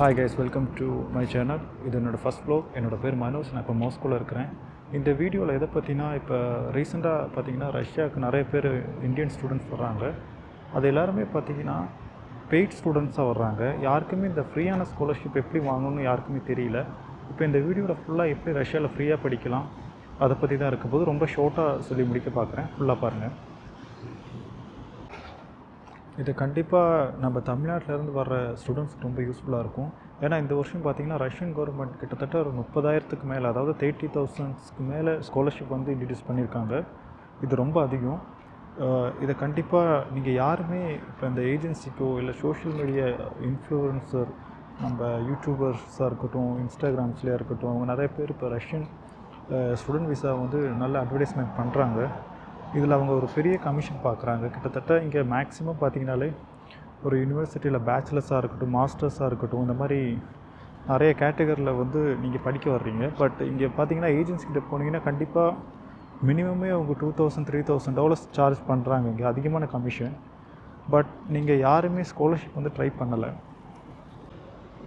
Hi guys, welcome to my channel. இது என்னோடய first vlog. என்னோடய பேர் மனோஜ். நான் இப்போ மாஸ்கோவில் இருக்கிறேன். இந்த வீடியோவில் எதை பற்றினா, இப்போ ரீசெண்டாக பார்த்திங்கன்னா ரஷ்யாவுக்கு நிறைய பேர் இந்தியன் ஸ்டூடெண்ட்ஸ் வர்றாங்க. அது எல்லாருமே பார்த்திங்கன்னா பெய்ட் ஸ்டூடெண்ட்ஸாக வர்றாங்க. யாருக்குமே இந்த ஃப்ரீயான ஸ்காலர்ஷிப் எப்படி வாங்கணும்னு யாருக்குமே தெரியல. இப்போ இந்த வீடியோவில் ஃபுல்லாக எப்படி ரஷ்யாவில் ஃப்ரீயாக படிக்கலாம் அதை பற்றி தான் இருக்கும்போது ரொம்ப ஷார்ட்டாக சொல்லி முடிக்க பார்க்குறேன். ஃபுல்லாக பாருங்கள். இது கண்டிப்பாக நம்ம தமிழ்நாட்டிலேருந்து வர்ற ஸ்டூடெண்ட்ஸ்க்கு ரொம்ப யூஸ்ஃபுல்லாக இருக்கும். ஏன்னா இந்த வருஷம் பார்த்திங்கன்னா ரஷ்யன் கவர்மெண்ட் கிட்டத்தட்ட ஒரு 30,000க்கு மேலே, அதாவது 30,000க்கு மேலே ஸ்காலர்ஷிப் வந்து இன்ட்ரடியூஸ் பண்ணியிருக்காங்க. இது ரொம்ப அதிகம். இதை கண்டிப்பாக நீங்கள் யாருமே இப்போ இந்த ஏஜென்சிக்கோ இல்லை சோஷியல் மீடியா இன்ஃப்ளூயன்சர், நம்ம யூடியூபர்ஸாக இருக்கட்டும், இன்ஸ்டாகிராம்ஸ்லேயே இருக்கட்டும், அவங்க நிறைய பேர் இப்போ ரஷ்யன் ஸ்டூடெண்ட் விசா வந்து நல்ல அட்வர்டைஸ்மெண்ட் பண்ணுறாங்க. இதில் அவங்க ஒரு பெரிய கமிஷன் பார்க்குறாங்க. கிட்டத்தட்ட இங்கே மேக்ஸிமம் பார்த்திங்கனாலே ஒரு யூனிவர்சிட்டியில் பேச்சுலர்ஸாக இருக்கட்டும், மாஸ்டர்ஸாக இருக்கட்டும், இந்த மாதிரி நிறைய கேட்டகரியில் வந்து நீங்கள் படிக்க வர்றீங்க. பட் இங்கே பார்த்தீங்கன்னா ஏஜென்சிக்கிட்ட போனீங்கன்னா கண்டிப்பாக மினிமமே அவங்க $2,000-3,000 சார்ஜ் பண்ணுறாங்க. இங்கே அதிகமான கமிஷன். பட் நீங்கள் யாருமே ஸ்காலர்ஷிப் வந்து ட்ரை பண்ணலை.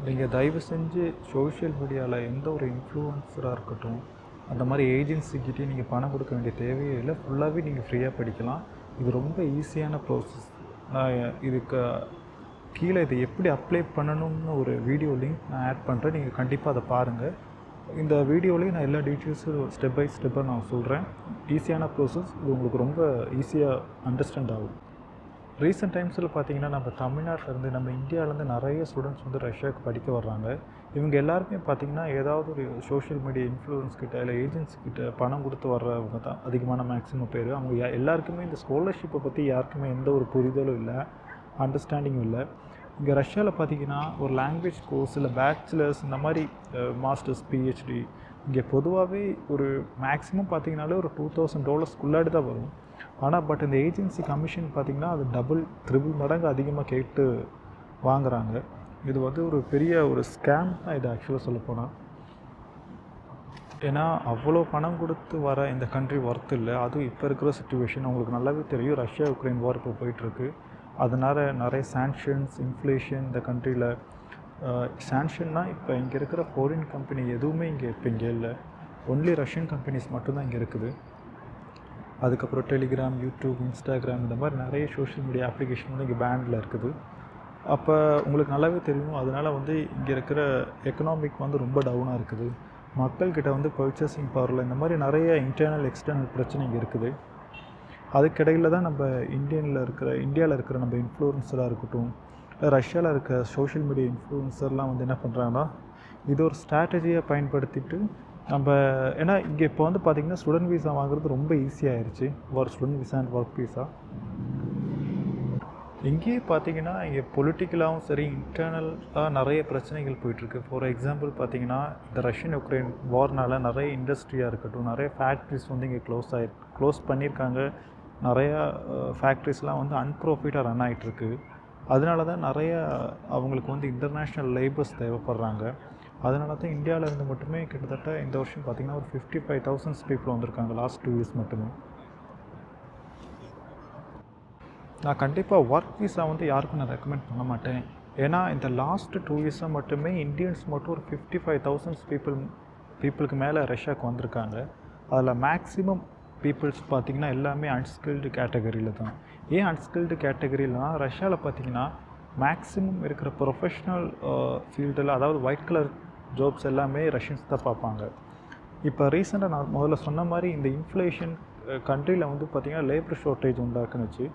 நீங்கள் தயவு செஞ்சு சோஷியல் மீடியாவில் எந்த ஒரு இன்ஃப்ளூயன்சராக இருக்கட்டும், அந்த மாதிரி ஏஜென்சிக்கிட்டே நீங்கள் பணம் கொடுக்க வேண்டிய தேவையே இல்லை. ஃபுல்லாகவே நீங்கள் ஃப்ரீயாக படிக்கலாம். இது ரொம்ப ஈஸியான ப்ராசஸ். நான் இதுக்கு கீழே இதை எப்படி அப்ளை பண்ணணும்னு ஒரு வீடியோ லிங்க் நான் ஆட் பண்ணுறேன். நீங்கள் கண்டிப்பாக அதை பாருங்கள். இந்த வீடியோலேயும் நான் எல்லா டீட்டெயில்ஸும் ஸ்டெப் பை ஸ்டெப்பாக நான் சொல்கிறேன். ஈஸியான ப்ராசஸ். இது உங்களுக்கு ரொம்ப ஈஸியாக அண்டர்ஸ்டாண்ட் ஆகும். ரீசெண்ட் டைம்ஸில் பார்த்திங்கன்னா நம்ம தமிழ்நாட்டிலேருந்து, நம்ம இந்தியாவிலேருந்து நிறைய ஸ்டூடெண்ட்ஸ் வந்து ரஷ்யாவுக்கு படிக்க வர்றாங்க. இவங்க எல்லாருமே பார்த்திங்கன்னா ஏதாவது ஒரு சோஷியல் மீடியா இன்ஃப்ளூயன்ஸ் கிட்ட இல்லை ஏஜென்சி கிட்ட பணம் கொடுத்து வர்றவங்க தான் அதிகமான மேக்ஸிமம் பேர். அவங்க எல்லாருக்குமே இந்த ஸ்காலர்ஷிப்பை பற்றி யாருக்குமே எந்த ஒரு புரிதலும் இல்லை, அண்டர்ஸ்டாண்டிங்கும் இல்லை. இங்கே ரஷ்யாவில் பார்த்திங்கன்னா ஒரு லாங்குவேஜ் கோர்ஸ் இல்லை பேச்சுலர்ஸ், இந்த மாதிரி மாஸ்டர்ஸ், பிஹெச்டி இங்கே பொதுவாகவே ஒரு மேக்ஸிமம் பார்த்திங்கனாலே ஒரு $2,000 தான் வரும். ஆனால் பட் இந்த ஏஜென்சி கமிஷன் பார்த்திங்கன்னா அது ட்ரிபிள் மடங்கு அதிகமாக கேட்டு வாங்குகிறாங்க. இது வந்து ஒரு பெரிய ஒரு ஸ்கேம் தான் இது ஆக்சுவலாக சொல்லப்போனால். ஏன்னா அவ்வளோ பணம் கொடுத்து வர இந்த கண்ட்ரி ஒர்த் இல்லை. அதுவும் இப்போ இருக்கிற சிச்சுவேஷன் உங்களுக்கு நல்லாவே தெரியும். ரஷ்யா உக்ரைன் வார் இப்போ போயிட்டுருக்கு. அதனால் நிறைய சாங்ஷன்ஸ், இன்ஃப்ளேஷன் இந்த கண்ட்ரியில். சாங்ஷன்னா இப்போ இங்கே இருக்கிற ஃபாரின் கம்பெனி எதுவுமே இங்கே இல்லை. ஒன்லி ரஷ்யன் கம்பெனிஸ் மட்டும்தான் இங்கே இருக்குது. அதுக்கப்புறம் டெலிகிராம், யூடியூப், இன்ஸ்டாகிராம் இந்த மாதிரி நிறைய சோஷியல் மீடியா அப்ளிகேஷன் வந்து இங்கே பேண்டில் இருக்குது. அப்போ உங்களுக்கு நல்லாவே தெரியும். அதனால் வந்து இங்கே இருக்கிற எக்கனாமிக் வந்து ரொம்ப டவுனாக இருக்குது. மக்கள்கிட்ட வந்து பர்ச்சேசிங் பவரில் இந்த மாதிரி நிறைய இன்டர்னல் எக்ஸ்டர்னல் பிரச்சனை இங்கே இருக்குது. அதுக்கிடையில் தான் நம்ம இந்தியாவில் இருக்கிற நம்ம இன்ஃப்ளூயன்சராக இருக்கட்டும், ரஷ்யாவில் இருக்க சோஷியல் மீடியா இன்ஃப்ளூயன்சர்லாம் வந்து என்ன பண்ணுறாங்கன்னா இது ஒரு ஸ்ட்ராட்டஜியாக பயன்படுத்திட்டு நம்ம, ஏன்னா இங்கே இப்போ வந்து பார்த்திங்கன்னா ஸ்டூடெண்ட் விசா வாங்குறது ரொம்ப ஈஸியாகிடுச்சு. Student visa and work visa. இங்கேயே பார்த்திங்கன்னா இங்கே பொலிட்டிக்கலாகவும் சரி, இன்டர்னலாக நிறைய பிரச்சனைகள் போயிட்டுருக்கு. ஃபார் எக்ஸாம்பிள் பார்த்திங்கன்னா இந்த ரஷ்யன் உக்ரைன் வார்னால் நிறைய இண்டஸ்ட்ரியாக இருக்கட்டும், நிறைய ஃபேக்ட்ரிஸ் வந்து இங்கே க்ளோஸ் பண்ணியிருக்காங்க. நிறையா ஃபேக்ட்ரிஸ்லாம் வந்து அன்ப்ராஃபிட்டாக ரன் ஆகிட்டுருக்கு. அதனால தான் நிறையா அவங்களுக்கு வந்து இன்டர்நேஷ்னல் லேபர்ஸ் தேவைப்படுறாங்க. அதனால தான் இந்தியாவிலேருந்து மட்டுமே கிட்டத்தட்ட இந்த வருஷம் பார்த்திங்கன்னா ஒரு 55,000 பீப்புள் வந்திருக்காங்க லாஸ்ட் 2 இயர்ஸ் மட்டுமே. நான் கண்டிப்பாக ஒர்க் விசா வந்து யாருக்கும் நான் ரெக்கமெண்ட் பண்ண மாட்டேன். ஏன்னா இந்த லாஸ்ட்டு 2 இயர்ஸாக மட்டுமே இந்தியன்ஸ் மட்டும் ஒரு 55,000 பீப்புளுக்கு மேலே ரஷ்யாவுக்கு வந்திருக்காங்க. அதில் மேக்ஸிமம் பீப்புள்ஸ் பார்த்திங்கன்னா எல்லாமே அன்ஸ்கில்டு கேட்டகரியில் தான். ஏன் அன்ஸ்கில்டு கேட்டகரியில்னா, ரஷ்யாவில் பார்த்திங்கன்னா மேக்ஸிமம் இருக்கிற ப்ரொஃபஷ்னல் ஃபீல்டில், அதாவது ஒயிட் கலர் ஜாப்ஸ் எல்லாமே ரஷ்யன்ஸ் தான் பார்ப்பாங்க. இப்போ ரீசெண்டாக நான் முதல்ல சொன்ன மாதிரி இந்த இன்ஃப்ளேஷன் கண்ட்ரியில் வந்து பார்த்திங்கன்னா லேபர் ஷார்ட்டேஜ் உண்டாக்குனுச்சு.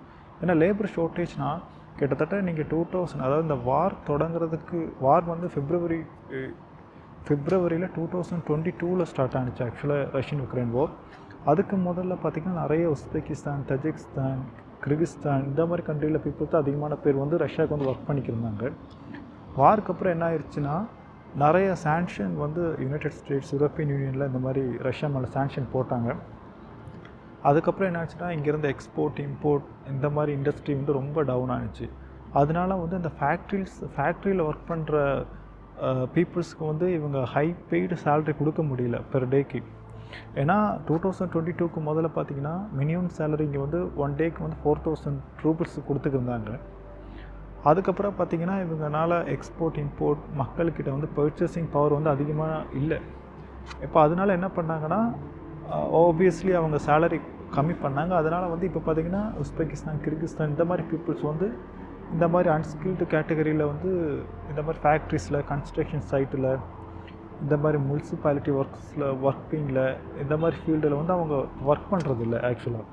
ஏன்னா லேபர் ஷார்ட்டேஜ்னால் கிட்டத்தட்ட நீங்கள் 2000, அதாவது இந்த வார் தொடங்குறதுக்கு, வார் வந்து பிப்ரவரியில் 2022 ஸ்டார்ட் ஆனிச்சு ஆக்சுவலாக ரஷ்யன் உக்ரைன் வார். அதுக்கு முதல்ல பார்த்திங்கன்னா நிறைய உஸ்பெகிஸ்தான், தஜிகிஸ்தான், கிர்கிஸ்தான் இந்த மாதிரி கண்ட்ரியில் பீப்புள் தான் அதிகமான பேர் வந்து ரஷ்யாவுக்கு வந்து ஒர்க் பண்ணிக்கிருந்தாங்க. வாருக்கு அப்புறம் என்ன ஆயிடுச்சுன்னா, நிறைய சாங்ஷன் வந்து யுனைடெட் ஸ்டேட்ஸ், யூரோப்பியன் யூனியனில் இந்த மாதிரி ரஷ்யா மேலே சாங்ஷன் போட்டாங்க. அதுக்கப்புறம் என்ன ஆச்சுன்னா, இங்கேருந்து எக்ஸ்போர்ட், இம்போர்ட் இந்த மாதிரி இண்டஸ்ட்ரி வந்து ரொம்ப டவுன் ஆனிச்சு. அதனால வந்து இந்த ஃபேக்ட்ரியில் ஒர்க் பண்ணுற பீப்புள்ஸ்க்கு வந்து இவங்க ஹை பெய்டு சேலரி கொடுக்க முடியல பெர் டேக்கு. ஏன்னா 2022க்கு முதல்ல பார்த்திங்கன்னா மினிமம் சேலரி இங்கே வந்து 1 டேக்கு வந்து 4,000 ரூபீஸ் கொடுத்துக்கிருந்தாங்க. அதுக்கப்புறம் பார்த்திங்கன்னா இவங்கனால எக்ஸ்போர்ட் இம்போர்ட் மக்கள்கிட்ட வந்து பர்ச்சேசிங் பவர் வந்து அதிகமாக இல்லை. இப்போ அதனால என்ன பண்ணாங்கன்னா ஆப்வியஸ்லி அவங்க சேலரி கம்மி பண்ணாங்க. அதனால் வந்து இப்போ பார்த்திங்கன்னா உஸ்பெகிஸ்தான், கிர்கிஸ்தான் இந்த மாதிரி பீப்புள்ஸ் வந்து இந்த மாதிரி அன்ஸ்கில்டு கேட்டகரியில் வந்து இந்த மாதிரி ஃபேக்ட்ரிஸில், கன்ஸ்ட்ரக்ஷன் சைட்டில், இந்த மாதிரி முனிசிபாலிட்டி ஒர்க்கிங்கில் இந்த மாதிரி ஃபீல்டில் வந்து அவங்க ஒர்க் பண்ணுறதில்ல ஆக்சுவலாக.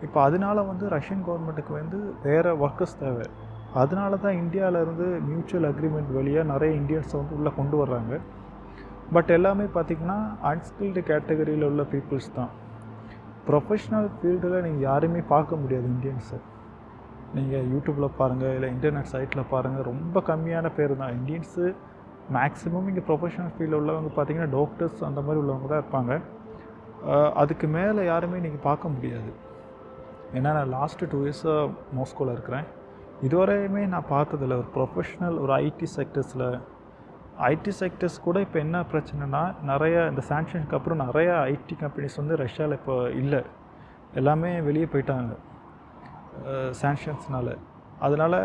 இப்போ அதனால வந்து ரஷ்யன் கவர்மெண்ட்டுக்கு வந்து வேறு ஒர்க்கர்ஸ் தேவை. அதனால தான் இந்தியாவிலேருந்து மியூச்சுவல் அக்ரிமெண்ட் வழியாக நிறைய இந்தியன்ஸை வந்து உள்ளே கொண்டு வர்றாங்க. பட் எல்லாமே பார்த்திங்கன்னா அன்ஸ்கில்டு கேட்டகரியில் உள்ள பீப்புள்ஸ் தான். ப்ரொஃபஷ்னல் ஃபீல்டில் நீங்கள் யாருமே பார்க்க முடியாது இந்தியன்ஸை. நீங்கள் யூடியூப்பில் பாருங்கள், இல்லை இன்டர்நெட் சைட்டில் பாருங்கள், ரொம்ப கம்மியான பேர் தான் இந்தியன்ஸு. மேக்ஸிமம் இங்கே ப்ரொஃபஷனல் ஃபீல்டில் உள்ளவங்க பார்த்திங்கன்னா டாக்டர்ஸ் அந்த மாதிரி உள்ளவங்க தான் இருப்பாங்க. அதுக்கு மேலே யாருமே நீங்கள் பார்க்க முடியாது. ஏன்னா நான் லாஸ்ட்டு 2 இயர்ஸாக மாஸ்கோவில் இருக்கிறேன். இதுவரையுமே நான் பார்த்ததில்ல ஒரு ப்ரொஃபஷ்னல் ஒரு ஐடி செக்டர்ஸ் கூட இப்போ என்ன பிரச்சனைனா, நிறைய இந்த சாங்ஷனுக்கு அப்புறம் நிறையா ஐடி கம்பெனிஸ் வந்து ரஷ்யாவில் இப்போ இல்லை, எல்லாமே வெளியே போயிட்டாங்க சாங்ஷன்ஸ்னால. அதனால்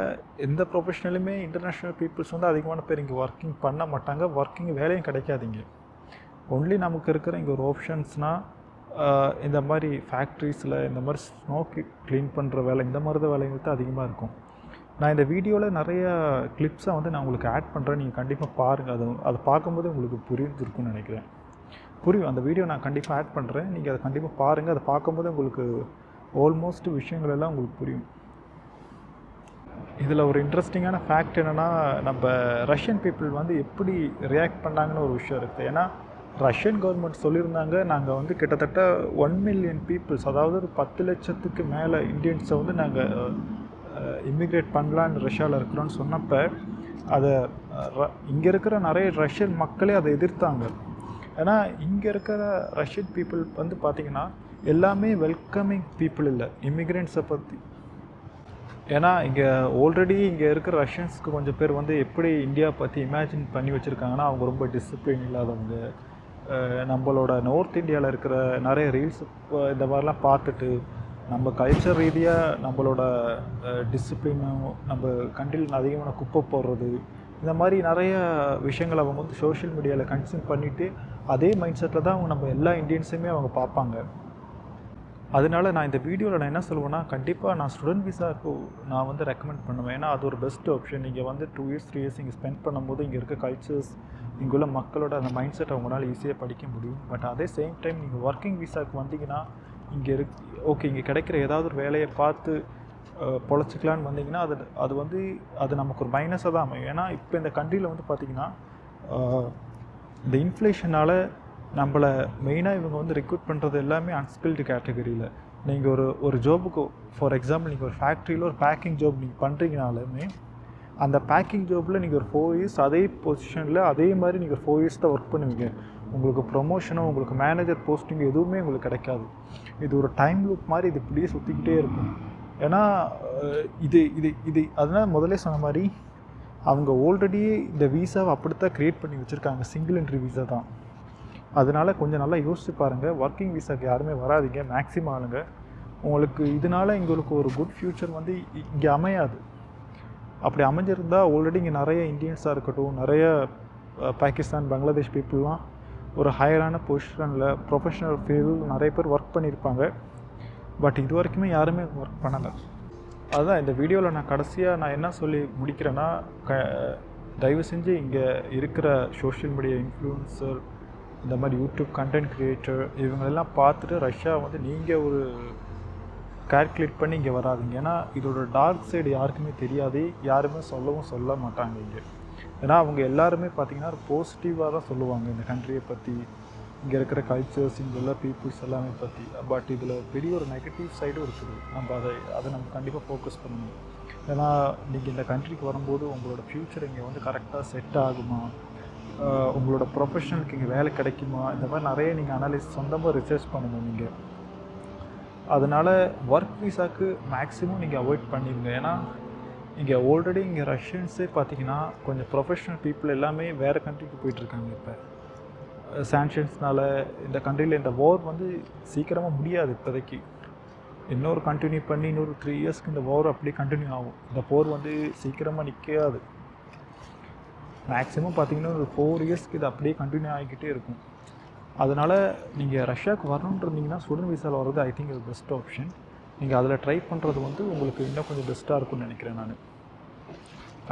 எந்த ப்ரொஃபஷ்னலுமே இன்டர்நேஷ்னல் பீப்புள்ஸ் வந்து அதிகமான பேர் இங்கே ஒர்க்கிங் பண்ண மாட்டாங்க. வேலையும் கிடைக்காதீங்க. ஒன்லி நமக்கு இருக்கிற இங்கே ஒரு ஆப்ஷன்ஸ்னால் இந்த மாதிரி ஃபேக்ட்ரிஸில் இந்த மாதிரி ஸ்னோ க்ளீன் பண்ணுற வேலை, இந்த மாதிரி தான் வேலைகள் தான் அதிகமாக இருக்கும். நான் இந்த வீடியோவில் நிறைய கிளிப்ஸை வந்து நான் உங்களுக்கு ஆட் பண்ணுறேன். நீங்கள் கண்டிப்பாக பாருங்கள். அதை பார்க்கும்போது உங்களுக்கு புரிஞ்சிருக்கும்னு நினைக்கிறேன். புரியும். அந்த வீடியோ நான் கண்டிப்பாக ஆட் பண்ணுறேன். நீங்கள் அதை கண்டிப்பாக பாருங்கள். அதை பார்க்கும்போது உங்களுக்கு ஆல்மோஸ்ட் விஷயங்கள் எல்லாம் உங்களுக்கு புரியும். இதில் ஒரு இன்ட்ரெஸ்டிங்கான ஃபேக்ட் என்னென்னா, நம்ம ரஷ்யன் பீப்புள் வந்து எப்படி ரியாக்ட் பண்ணாங்கன்னு ஒரு விஷயம் இருக்குது. ஏன்னா ரஷ்யன் கவர்மெண்ட் சொல்லியிருந்தாங்க, நாங்கள் வந்து கிட்டத்தட்ட 1 மில்லியன் பீப்புள்ஸ், அதாவது ஒரு 10 லட்சத்துக்கு மேலே இந்தியன்ஸை வந்து நாங்கள் இமிக்ரேட் பண்ணலான்னு ரஷ்யாவில் இருக்கிறோன்னு சொன்னப்போ அதை இங்கே இருக்கிற நிறைய ரஷ்யன் மக்களே அதை எதிர்த்தாங்க. ஏன்னா இங்கே இருக்கிற ரஷ்யன் பீப்புள் வந்து பார்த்திங்கன்னா எல்லாமே வெல்கமிங் பீப்புள் இல்லை இமிக்ரெண்ட்ஸை பற்றி. ஏன்னா இங்கே ஆல்ரெடி இங்கே இருக்கிற ரஷ்யன்ஸ்க்கு கொஞ்சம் பேர் வந்து எப்படி இந்தியா பற்றி இமேஜின் பண்ணி வச்சுருக்காங்கன்னா, அவங்க ரொம்ப டிசிப்ளின் இல்லாதவங்க. நம்மளோட நார்த் இந்தியாவில் இருக்கிற நிறைய ரீல்ஸ் இந்த மாதிரிலாம் பார்த்துட்டு நம்ம கல்ச்சர் ரீதியாக நம்மளோட டிசிப்ளினும், நம்ம கண்ட்ரியில் அதிகமான குப்பை போடுறது, இந்த மாதிரி நிறைய விஷயங்களை அவங்க வந்து சோஷியல் மீடியாவில் கன்சியூம் பண்ணிவிட்டு அதே மைண்ட் செட்டில் தான் அவங்க நம்ம எல்லா இந்தியன்ஸுமே அவங்க பார்ப்பாங்க. அதனால நான் இந்த வீடியோவில் நான் என்ன சொல்லுவேன்னா, கண்டிப்பாக நான் ஸ்டூடெண்ட் விசாவுக்கு நான் வந்து ரெக்கமெண்ட் பண்ணுவேன். ஏன்னா அது ஒரு பெஸ்ட் ஆப்ஷன். நீங்கள் வந்து 2 இயர்ஸ் 3 இயர்ஸ் இங்கே ஸ்பெண்ட் பண்ணும்போது இங்கே இருக்க கல்ச்சர்ஸ், இங்கே உள்ள மக்களோட அந்த மைண்ட் செட் அவங்களால ஈஸியாக படிக்க முடியும். பட் அதே சேம் டைம் நீங்கள் ஒர்க்கிங் விசாவுக்கு வந்தீங்கன்னா இங்கே ஓகே இங்கே கிடைக்கிற ஏதாவது ஒரு வேலையை பார்த்து பொழைச்சிக்கலான்னு வந்தீங்கன்னா அது நமக்கு ஒரு மைனஸாக தான் அமையும். ஏன்னா இப்போ இந்த கண்ட்ரியில் வந்து பார்த்திங்கன்னா இந்த இன்ஃப்ளேஷனால் நம்மளை மெயினாக இவங்க வந்து ரெக்ரூட் பண்ணுறது எல்லாமே அன்ஸ்கில்டு கேட்டகரியில். நீங்கள் ஒரு ஜாபுக்கு ஃபார் எக்ஸாம்பிள் நீங்கள் ஒரு ஃபேக்ட்ரியில் ஒரு பேக்கிங் ஜாப் நீங்கள் பண்ணுறீங்கனாலுமே அந்த பேக்கிங் ஜாபில் நீங்கள் ஒரு 4 இயர்ஸ் அதே பொசிஷனில் அதே மாதிரி நீங்கள் 4 இயர்ஸ் தான் ஒர்க் பண்ணுவீங்க. உங்களுக்கு ப்ரொமோஷனோ உங்களுக்கு மேனேஜர் போஸ்டிங் எதுவுமே உங்களுக்கு கிடைக்காது. இது ஒரு டைம் லூப் மாதிரி இது இப்படியே சுற்றிக்கிட்டே இருக்கும். ஏன்னா இது அதனால் முதலே சொன்ன மாதிரி அவங்க ஆல்ரெடி இந்த வீசாவை அப்படித்தான் க்ரியேட் பண்ணி வச்சுருக்காங்க. சிங்கிள் என்ட்ரி வீசா தான். அதனால் கொஞ்சம் நல்லா யோசிச்சு பாருங்கள். ஒர்க்கிங் வீசாவுக்கு யாருமே வராதிங்க மேக்ஸிமம் ஆளுங்க. உங்களுக்கு இதனால் எங்களுக்கு ஒரு குட் ஃப்யூச்சர் வந்து இங்கே அமையாது. அப்படி அமைஞ்சிருந்தால் ஆல்ரெடி இங்கே நிறைய இந்தியன்ஸாக இருக்கட்டும், நிறைய பாகிஸ்தான், பங்களாதேஷ் பீப்புளெலாம் ஒரு ஹையரான பொசிஷனில் ப்ரொஃபஷனல் ஃபீல்டில் நிறைய பேர் ஒர்க் பண்ணியிருப்பாங்க. பட் இது வரைக்குமே யாருமே ஒர்க் பண்ணலை. அதுதான் இந்த வீடியோவில் நான் கடைசியாக என்ன சொல்லி முடிக்கிறேன்னா, தயவு செஞ்சு இங்கே இருக்கிற சோஷியல் மீடியா இன்ஃப்ளூயன்சர், இந்த மாதிரி யூடியூப் கண்டென்ட் க்ரியேட்டர் இவங்களெல்லாம் பார்த்துட்டு ரஷ்யா வந்து நீங்கள் ஒரு கால்குலேட் பண்ணி இங்கே வராதிங்க. ஏன்னா இதோட டார்க் சைடு யாருக்குமே தெரியாது, யாருமே சொல்ல மாட்டாங்க இங்கே. ஏன்னா அவங்க எல்லாருமே பார்த்திங்கன்னா பாசிட்டிவாக தான் சொல்லுவாங்க இந்த கண்ட்ரியை பற்றி, இங்கே இருக்கிற கல்ச்சர்ஸ், இங்கே உள்ள பீப்புள்ஸ் எல்லாமே பற்றி. பட் இதில் பெரிய ஒரு நெகட்டிவ் சைடும் இருக்குது. நம்ம அதை நம்ம கண்டிப்பாக ஃபோக்கஸ் பண்ணணும். ஏன்னா நீங்கள் இந்த கண்ட்ரிக்கு வரும்போது உங்களோட ஃப்யூச்சர் இங்கே வந்து கரெக்டாக செட் ஆகுமா, உங்களோட ப்ரொஃபஷனலுக்கு இங்கே வேலை கிடைக்குமா, இந்த மாதிரி நிறைய நீங்கள் சொந்தமாக ரிசர்ச் பண்ணணும் நீங்கள். அதனால் ஒர்க் வீசாக்கு மேக்ஸிமம் நீங்கள் அவாய்ட் பண்ணிடுங்க. ஏன்னா இங்கே ஆல்ரெடி இங்கே ரஷ்யன்ஸே பார்த்திங்கன்னா கொஞ்சம் ப்ரொஃபஷ்னல் பீப்புள் எல்லாமே வேறு கண்ட்ரிக்கு போயிட்டுருக்காங்க. இப்போ சாங்ஷன்ஸ்னால் இந்த கண்ட்ரியில் இந்த வார் வந்து சீக்கிரமாக முடியாது இப்போதைக்கு. இன்னொரு கண்டினியூ பண்ணி இன்னொரு 3 இயர்ஸ்க்கு இந்த வார் அப்படியே கண்டினியூ ஆகும். இந்த போர் வந்து சீக்கிரமாக நிற்காது. மேக்ஸிமம் பார்த்தீங்கன்னா ஒரு 4 இயர்ஸ்க்கு இது அப்படியே கண்டினியூ ஆகிக்கிட்டே இருக்கும். அதனால் நீங்கள் ரஷ்யாவுக்கு வரணுன்னு இருந்தீங்கன்னா ஸ்டூடெண்ட் விசாவில் வர்றது ஐ திங்க் இது பெஸ்ட் ஆப்ஷன். நீங்கள் அதில் ட்ரை பண்ணுறது வந்து உங்களுக்கு இன்னும் கொஞ்சம் பெஸ்ட்டாக இருக்கும்னு நினைக்கிறேன் நான்.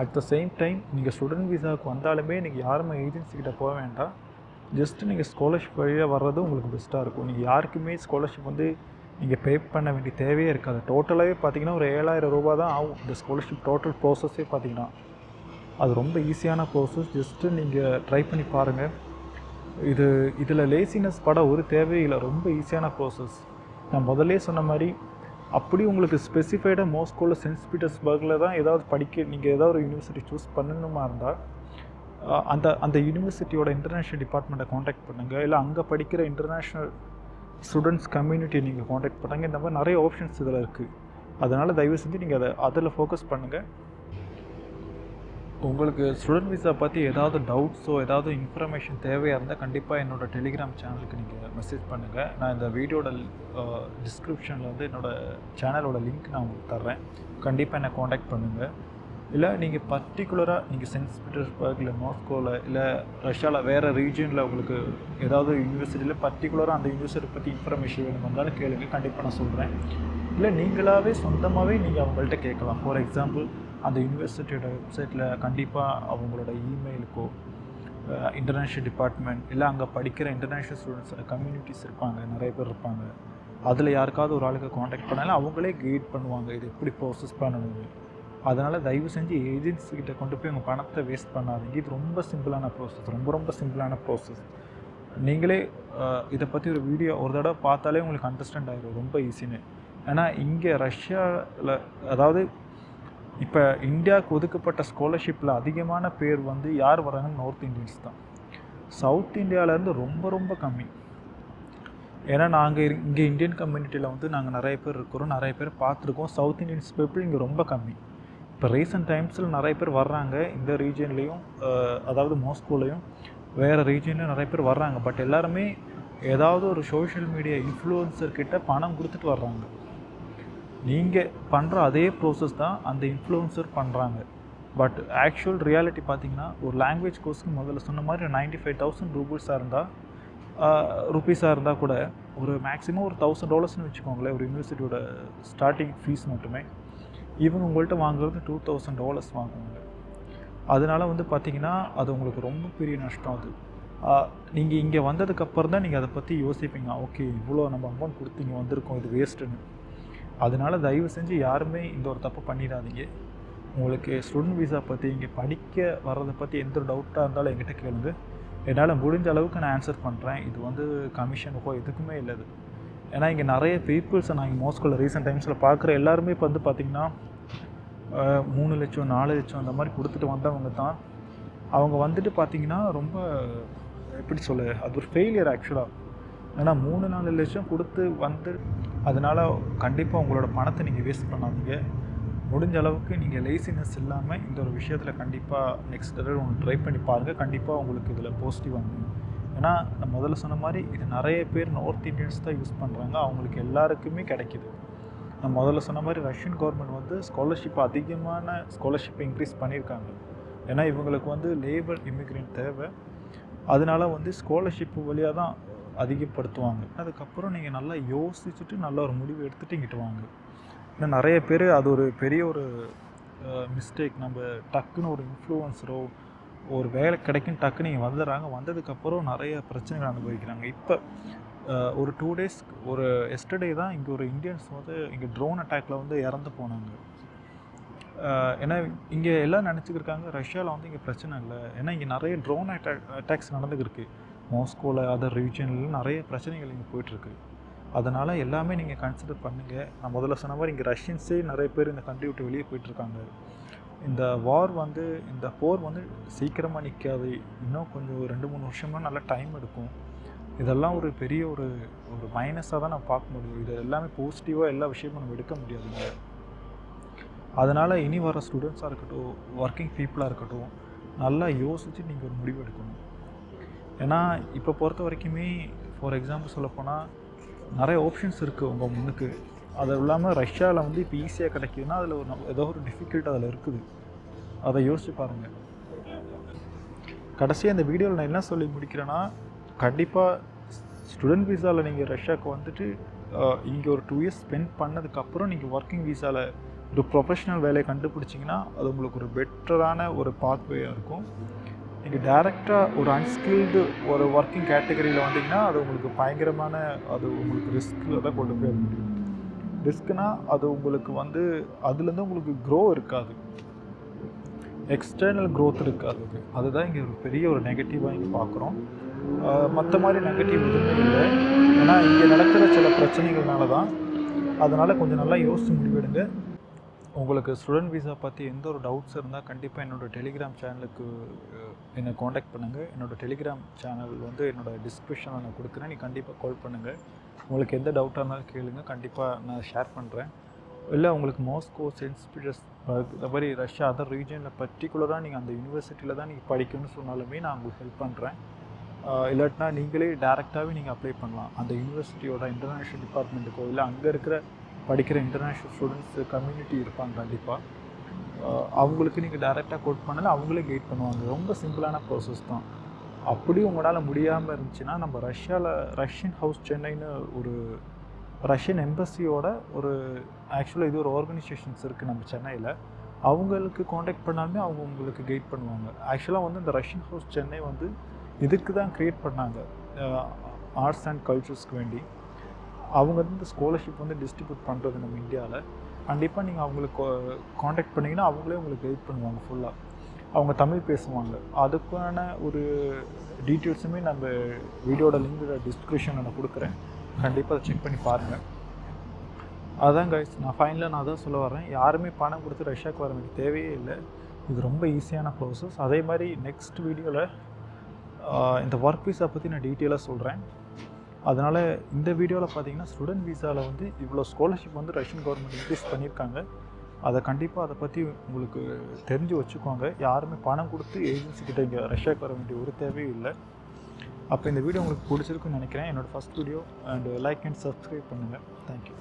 அட் த சேம் டைம் நீங்கள் ஸ்டூடெண்ட் விசாவுக்கு வந்தாலுமே நீங்கள் யாருமே ஏஜென்சிக்கிட்ட போக வேண்டாம். ஜஸ்ட்டு நீங்கள் ஸ்காலர்ஷிப் வழியாக வர்றது உங்களுக்கு பெஸ்ட்டாக இருக்கும். நீங்கள் யாருக்குமே ஸ்காலர்ஷிப் வந்து நீங்கள் பே பண்ண வேண்டிய தேவையே இருக்காது. டோட்டலாகவே பார்த்தீங்கன்னா ஒரு 7000 ரூபா தான் ஆகும். இந்த ஸ்காலர்ஷிப் டோட்டல் ப்ராசஸே பார்த்தீங்கன்னா அது ரொம்ப ஈஸியான ப்ராசஸ். ஜஸ்ட்டு நீங்கள் ட்ரை பண்ணி பாருங்கள். இதில் லேசினஸ் பட ஒரு தேவையில்லை. ரொம்ப ஈஸியான ப்ராசஸ். நான் முதல்லே சொன்ன மாதிரி அப்படி உங்களுக்கு ஸ்பெசிஃபைடாக மாஸ்கோவில் சென்ட் பீட்டர்ஸ்பர்கில் தான் ஏதாவது நீங்கள் ஏதாவது ஒரு யூனிவர்சிட்டி சூஸ் பண்ணணுமா இருந்தால் அந்த யூனிவர்சிட்டியோட இன்டர்நேஷ்னல் டிபார்ட்மெண்ட்டை காண்டாக்ட் பண்ணுங்கள். இல்லை அங்கே படிக்கிற இன்டர்நேஷ்னல் ஸ்டூடெண்ட்ஸ் கம்யூனிட்டியை நீங்கள் காண்டாக்ட் பண்ணுங்கள். இந்த மாதிரி நிறைய ஆப்ஷன்ஸ் இதில் இருக்குது. அதனால் தயவு செஞ்சு நீங்கள் அதில் ஃபோக்கஸ் பண்ணுங்கள். உங்களுக்கு ஸ்டூடெண்ட் விசா பற்றி ஏதாவது டவுட்ஸோ ஏதாவது இன்ஃபர்மேஷன் தேவையாக இருந்தால் கண்டிப்பாக என்னோடய டெலிகிராம் சேனலுக்கு நீங்கள் மெசேஜ் பண்ணுங்கள். நான் இந்த வீடியோட டிஸ்கிரிப்ஷனில் வந்து என்னோடய சேனலோட லிங்க் நான் உங்களுக்கு தர்றேன். கண்டிப்பாக என்னை காண்டாக்ட் பண்ணுங்கள். இல்லை நீங்கள் பர்டிகுலராக நீங்கள் சென்ட் பீட்டர்ஸ்பர்க் இல்லை மாஸ்கோவில் இல்லை ரஷ்யாவில் வேறு ரீஜனில் உங்களுக்கு ஏதாவது யூனிவர்சிட்டியில் பர்டிகுலராக அந்த யூனிவர்சிட்டி பற்றி இன்ஃபர்மேஷன் வேணும் வந்தாலும் கேளுங்க. கண்டிப்பாக நான் சொல்கிறேன். இல்லை நீங்களாகவே சொந்தமாகவே நீங்கள் அவங்கள்ட்ட கேட்கலாம். ஃபார் எக்ஸாம்பிள் அந்த யூனிவர்சிட்டியோட வெப்சைட்டில் கண்டிப்பாக அவங்களோட இமெயிலுக்கோ இன்டர்நேஷ்னல் டிபார்ட்மெண்ட் இல்லை அங்கே படிக்கிற இன்டர்நேஷ்னல் ஸ்டூடெண்ட்ஸோட கம்யூனிட்டிஸ் இருப்பாங்க, நிறைய பேர் இருப்பாங்க. அதில் யாருக்காவது ஒரு ஆளுக்கு காண்டாக்ட் பண்ணாலும் அவங்களே கைட் பண்ணுவாங்க இது எப்படி ப்ராசஸ் பண்ணணும். அதனால் தயவு செஞ்சு ஏஜென்சிக்கிட்ட கொண்டு போய் உங்கள் பணத்தை வேஸ்ட் பண்ணாதீங்க. இது ரொம்ப சிம்பிளான ப்ராசஸ், ரொம்ப சிம்பிளான ப்ராசஸ். நீங்களே இதை பற்றி ஒரு வீடியோ ஒரு தடவை பார்த்தாலே உங்களுக்கு அண்டர்ஸ்டாண்ட் ஆகிடும் ரொம்ப ஈஸின்னு. ஏன்னா இங்கே ரஷ்யாவில் அதாவது இப்போ இந்தியாவுக்கு ஒதுக்கப்பட்ட ஸ்காலர்ஷிப்பில் அதிகமான பேர் வந்து யார் வராங்கன்னு நார்த் இந்தியன்ஸ் தான். சவுத் இந்தியாவிலேருந்து ரொம்ப கம்மி. ஏன்னா நாங்கள் இங்கே இந்தியன் கம்யூனிட்டியில் வந்து நாங்கள் நிறைய பேர் இருக்கிறோம், நிறைய பேர் பார்த்துருக்கோம். சவுத் இந்தியன்ஸ் பீப்புள் இங்கே ரொம்ப கம்மி. இப்போ ரீசெண்ட் டைம்ஸில் நிறைய பேர் வர்றாங்க இந்த ரீஜன்லேயும், அதாவது மாஸ்கோலையும் வேறு ரீஜன்லேயும் நிறைய பேர் வர்றாங்க. பட் எல்லாருமே ஏதாவது ஒரு சோஷியல் மீடியா இன்ஃப்ளூயன்சர்கிட்ட பணம் கொடுத்துட்டு வர்றாங்க. நீங்கள் பண்ணுற அதே ப்ரோசஸ் தான் அந்த இன்ஃப்ளூயன்சர் பண்ணுறாங்க. பட் ஆக்சுவல் ரியாலிட்டி பார்த்தீங்கன்னா ஒரு லாங்குவேஜ் கோர்ஸ்க்கு முதல்ல சொன்ன மாதிரி 95,000 ருபீஸாக இருந்தால் கூட ஒரு மேக்ஸிமம் ஒரு $1,000 வச்சுக்கோங்களேன். ஒரு யூனிவர்சிட்டியோட ஸ்டார்டிங் ஃபீஸ் மட்டுமே இவங்க உங்கள்கிட்ட வாங்குறது $2,000 வாங்குவாங்க. அதனால் வந்து பார்த்திங்கன்னா அது உங்களுக்கு ரொம்ப பெரிய நஷ்டம். அது நீங்கள் இங்கே வந்ததுக்கப்புறம் தான் நீங்கள் அதை பற்றி யோசிப்பீங்க. ஓகே இவ்வளோ நம்ம அமௌண்ட் கொடுத்து இங்கே வந்திருக்கோம், இது வேஸ்ட்டுன்னு. அதனால் தயவு செஞ்சு யாருமே இந்த ஒரு தப்பு பண்ணிடாதீங்க. உங்களுக்கு ஸ்டூடெண்ட் விசா பற்றி இங்கே படிக்க வர்றதை பற்றி எந்த ஒரு டவுட்டாக இருந்தாலும் என்கிட்ட கேளுங்க. என்னால் முடிஞ்ச அளவுக்கு நான் ஆன்சர் பண்ணுறேன். இது வந்து கமிஷனுக்கோ எதுக்குமே இல்லை இது. ஏன்னா இங்கே நிறைய பீப்புள்ஸை நான் இங்கே மாஸ்கோவில் ரீசெண்ட் டைம்ஸில் பார்க்குற எல்லாருமே இப்போ வந்து பார்த்திங்கன்னா 3 லட்சம் 4 லட்சம் அந்த மாதிரி கொடுத்துட்டு வந்தவங்க தான். அவங்க வந்துட்டு பார்த்திங்கன்னா ரொம்ப எப்படி சொல்ல, அது ஒரு ஃபெயிலியர் ஆக்சுவலாக. ஏன்னா 3-4 லட்சம் கொடுத்து வந்து அதனால் கண்டிப்பாக உங்களோட பணத்தை நீங்கள் வேஸ்ட் பண்ணாதீங்க. முடிஞ்ச அளவுக்கு நீங்கள் லேசினஸ் இல்லாமல் இந்த ஒரு விஷயத்தில் கண்டிப்பாக நெக்ஸ்ட் தடவை ஒன்று ட்ரை பண்ணி பாருங்கள். கண்டிப்பாக உங்களுக்கு இதில் பாசிட்டிவ் வந்துடும். ஏன்னா நான் முதல்ல சொன்ன மாதிரி இது நிறைய பேர் நார்த் இந்தியன்ஸ் தான் யூஸ் பண்ணுறாங்க. அவங்களுக்கு எல்லாருக்குமே கிடைக்கிது. நான் முதல்ல சொன்ன மாதிரி ரஷ்யன் கவர்மெண்ட் வந்து அதிகமான ஸ்காலர்ஷிப்பை இன்க்ரீஸ் பண்ணியிருக்காங்க. ஏன்னா இவங்களுக்கு வந்து லேபர் இமிக்ரெண்ட் தேவை. அதனால் வந்து ஸ்காலர்ஷிப்பு வழியாக தான் அதிகப்படுத்துவாங்க. அதுக்கப்புறம் நீங்கள் நல்லா யோசிச்சுட்டு நல்ல ஒரு முடிவு எடுத்துகிட்டு இங்கிட்டு வாங்க. ஏன்னா நிறைய பேர் அது ஒரு பெரிய ஒரு மிஸ்டேக். நம்ம டக்குன்னு ஒரு இன்ஃப்ளூயன்ஸரோ ஒரு வேலை கிடைக்குன்னு டக்குன்னு நீங்கள் வந்துடுறாங்க. வந்ததுக்கப்புறம் நிறைய பிரச்சனைகள் அனுபவிக்கிறாங்க. இப்போ ஒரு 2 டேஸ் ஒரு எஸ்டர்டே தான் இங்கே ஒரு இந்தியன்ஸ் வந்து இங்கே ட்ரோன் அட்டாக்கில் வந்து இறந்து போனாங்க. ஏன்னா இங்கே எல்லாம் நினச்சிக்கிருக்காங்க ரஷ்யாவில் வந்து இங்கே பிரச்சனை இல்லை. ஏன்னா இங்கே நிறைய ட்ரோன் அட்டாக்ஸ் நடந்துக்கிருக்கு. மாஸ்கோவில் அதர் ரீஜனில் நிறைய பிரச்சனைகள் இங்கே போயிட்டுருக்கு. அதனால் எல்லாமே நீங்கள் கன்சிடர் பண்ணுங்கள். நான் முதல்ல சொன்ன மாதிரி இங்கே ரஷ்யன்ஸே நிறைய பேர் இந்த கண்ட்ரி விட்டு வெளியே போயிட்டுருக்காங்க. இந்த போர் வந்து சீக்கிரமாக நிற்காது. இன்னும் கொஞ்சம் 2-3 வருஷமாக நல்லா டைம் எடுக்கும். இதெல்லாம் ஒரு பெரிய ஒரு மைனஸாக தான் நான் பார்க்க முடியும். இது எல்லாமே பாசிட்டிவாக எல்லா விஷயமும் நம்ம எடுக்க முடியாதுங்க. அதனால் இனி வர ஸ்டூடெண்ட்ஸாக இருக்கட்டும், ஒர்க்கிங் பீப்புளாக இருக்கட்டும், நல்லா யோசித்து நீங்கள் ஒரு முடிவு எடுக்கணும். ஏன்னா இப்போ பொறுத்த வரைக்குமே ஃபார் எக்ஸாம்பிள் சொல்லப்போனால் நிறைய ஆப்ஷன்ஸ் இருக்குது உங்கள் முன்னுக்கு. அது இல்லாமல் ரஷ்யாவில் வந்து இப்போ ஈஸியாக கிடைக்குதுன்னா அதில் ஏதோ ஒரு டிஃபிகல்ட் அதில் இருக்குது. அதை யோசிச்சு பாருங்கள். கடைசியாக இந்த வீடியோவில் நான் என்ன சொல்லி முடிக்கிறேன்னா, கண்டிப்பாக ஸ்டூடெண்ட் வீசாவில் நீங்கள் ரஷ்யாவுக்கு வந்துட்டு இங்கே ஒரு 2 இயர்ஸ் ஸ்பெண்ட் பண்ணதுக்கப்புறம் நீங்கள் ஒர்க்கிங் வீசாவில் ஒரு ப்ரொஃபஷ்னல் வேலையை கண்டுபிடிச்சிங்கன்னா அது உங்களுக்கு ஒரு பெட்டரான ஒரு பாத்வேயாக இருக்கும். நீங்கள் டேரெக்டாக ஒரு அன்ஸ்கில்டு ஒரு ஒர்க்கிங் கேட்டகரியில் வந்தீங்கன்னா அது உங்களுக்கு பயங்கரமான அது உங்களுக்கு ரிஸ்கில் தான் கொண்டு போய் முடியும். ரிஸ்க்குனால் அது உங்களுக்கு வந்து அதுலேருந்து உங்களுக்கு க்ரோ இருக்காது, எக்ஸ்டர்னல் க்ரோத் இருக்காது. அதுதான் இங்கே ஒரு பெரிய ஒரு நெகட்டிவாக இங்கே பார்க்குறோம். மற்ற மாதிரி நெகட்டிவ் எதுவுமே இல்லை. ஏன்னா இங்கே நடக்கிற சில பிரச்சனைகள்னால தான். அதனால் கொஞ்சம் நல்லா யோசித்து முடிவெடுங்க. உங்களுக்கு ஸ்டூடெண்ட் வீசா பற்றி எந்த ஒரு டவுட்ஸ் இருந்தால் கண்டிப்பாக என்னோடய டெலிகிராம் சேனலுக்கு என்னை காண்டாக்ட் பண்ணுங்கள். என்னோடய டெலிகிராம் சேனல் வந்து என்னோடய டிஸ்கிரிப்ஷனில் நான் கொடுக்குறேன். நீ கண்டிப்பாக கால் பண்ணுங்கள். உங்களுக்கு எந்த டவுட்டாக இருந்தாலும் கேளுங்க, கண்டிப்பாக நான் ஷேர் பண்ணுறேன். இல்லை உங்களுக்கு மாஸ்கோ, செயின்ட் பீட்டர்ஸ்பர்க் இந்த மாதிரி ரஷ்யா அதர் ரீஜனில் பர்டிகுலராக நீங்கள் அந்த யூனிவர்சிட்டியில் தான் நீங்கள் படிக்கணும்னு சொன்னாலுமே நான் உங்களுக்கு ஹெல்ப் பண்ணுறேன். இல்லாட்டினா நீங்களே டேரெக்டாகவே நீங்கள் அப்ளை பண்ணலாம் அந்த யூனிவர்சிட்டியோட இன்டர்நேஷ்னல் டிபார்ட்மெண்ட்டுக்கோ, இல்லை அங்கே இருக்கிற படிக்கிற இன்டர்நேஷ்னல் ஸ்டூடெண்ட்ஸு கம்யூனிட்டி இருப்பாங்க கண்டிப்பாக. அவங்களுக்கு நீங்கள் டேரெக்டாக கோட் பண்ணாலும் அவங்களே கைட் பண்ணுவாங்க. ரொம்ப சிம்பிளான ப்ராசஸ் தான். அப்படி உங்களால் முடியாமல் இருந்துச்சுன்னா நம்ம ரஷ்யன் ஹவுஸ் சென்னைன்னு ஒரு ரஷ்யன் எம்பஸியோட ஒரு ஆக்சுவலாக இது ஒரு ஆர்கனைசேஷன்ஸ் இருக்குது நம்ம சென்னையில். அவங்களுக்கு காண்டாக்ட் பண்ணாலுமே அவங்க உங்களுக்கு கைட் பண்ணுவாங்க. ஆக்சுவலாக வந்து இந்த ரஷ்யன் ஹவுஸ் சென்னை வந்து இதுக்கு தான் க்ரியேட் பண்ணாங்க, ஆர்ட்ஸ் அண்ட் கல்ச்சர்ஸ்க்கு வேண்டி. அவங்க வந்து இந்த ஸ்காலர்ஷிப் வந்து டிஸ்ட்ரிபியூட் பண்ணுறது நம்ம இந்தியாவில். கண்டிப்பாக நீங்கள் அவங்களுக்கு காண்டாக்ட் பண்ணிங்கன்னா அவங்களே உங்களுக்கு கைட் பண்ணுவாங்க ஃபுல்லாக. அவங்க தமிழ் பேசுவாங்க. அதுக்கான ஒரு டீட்டெயில்ஸுமே நம்ம வீடியோட லிங்க் டிஸ்கிரிப்ஷனில் நான் கொடுக்குறேன். கண்டிப்பாக அதை செக் பண்ணி பாருங்கள். அதான் கைஸ், நான் ஃபைனலாக நான் தான் சொல்ல வரேன். யாருமே பணம் கொடுத்து ரஷ்யாவுக்கு வர வேண்டிய தேவையே இல்லை. இது ரொம்ப ஈஸியான ப்ராசஸ். அதே மாதிரி நெக்ஸ்ட் வீடியோவில் இந்த ஒர்க் வீசா பற்றி நான் டீட்டெயிலாக சொல்கிறேன். அதனால் இந்த வீடியோவில் பார்த்தீங்கன்னா ஸ்டூடெண்ட் வீசாவில் வந்து இவ்வளோ ஸ்காலர்ஷிப் வந்து ரஷ்யன் கவர்மெண்ட் இன்க்ரீஸ் பண்ணியிருக்காங்க. அதை கண்டிப்பாக அதை பற்றி உங்களுக்கு தெரிஞ்சு வச்சுக்கோங்க. யாருமே பணம் கொடுத்து ஏஜென்சிக்கிட்ட இங்கே ரஷ்யாவுக்கு வர வேண்டிய ஒரு தேவையும் இல்லை. அப்போ இந்த வீடியோ உங்களுக்கு பிடிச்சிருக்குன்னு நினைக்கிறேன். என்னோடய first video and like and subscribe பண்ணுங்கள். தேங்க்யூ.